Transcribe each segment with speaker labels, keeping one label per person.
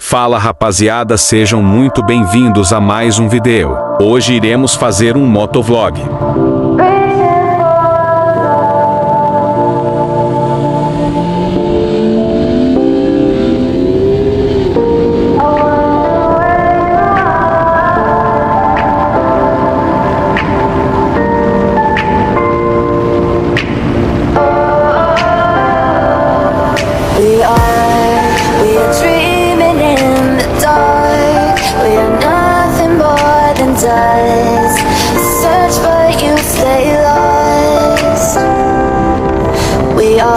Speaker 1: Fala rapaziada, sejam muito bem-vindos a mais um vídeo. Hoje iremos fazer um motovlog.
Speaker 2: We are dreaming in the dark. We are nothing more than dust. Search but you stay lost. We are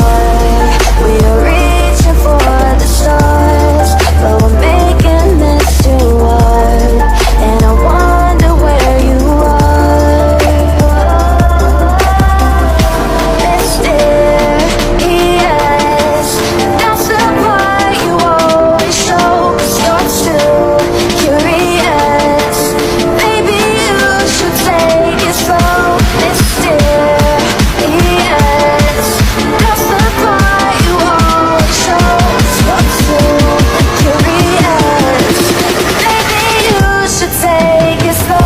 Speaker 2: reaching for the stars, but we're making this too hard. And I wonder where you are. Mysterious, that's the part you always show. 'Cause you're too curious. Maybe you should take it slow. Mysterious, that's the part you always show. 'Cause you're too curious. Maybe you should take it slow.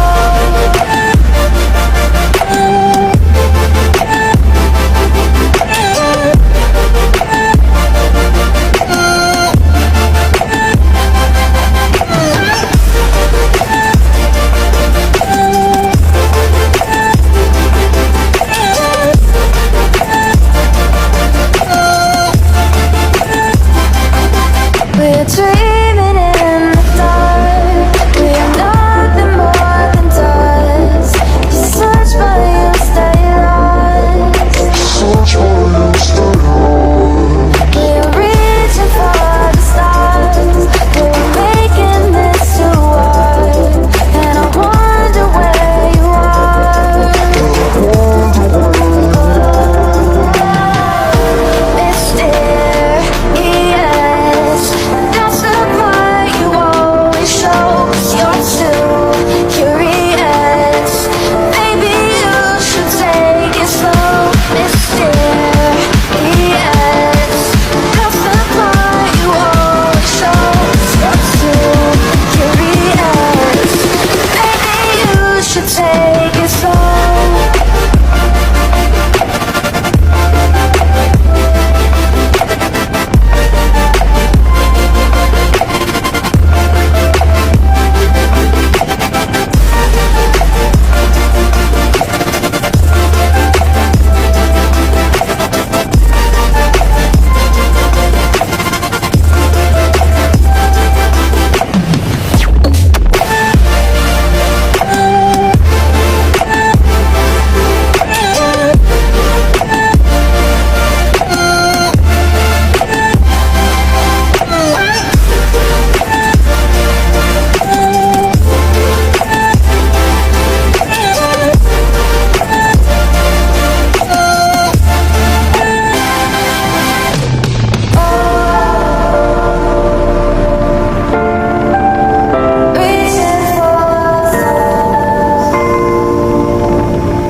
Speaker 2: We're dreaming in the dark. We are nothing more than dust. You search but you stay lost. We're reaching for the stars. We're making this too hard. And I wonder where you are. Mysterious, that's the part you always show. 'Cause you're too curious. Maybe you should take it slow. Mysterious, that's the part you always show. 'Cause you're too curious. Maybe you should take it slow.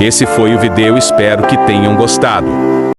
Speaker 1: Esse foi o vídeo, espero que tenham gostado.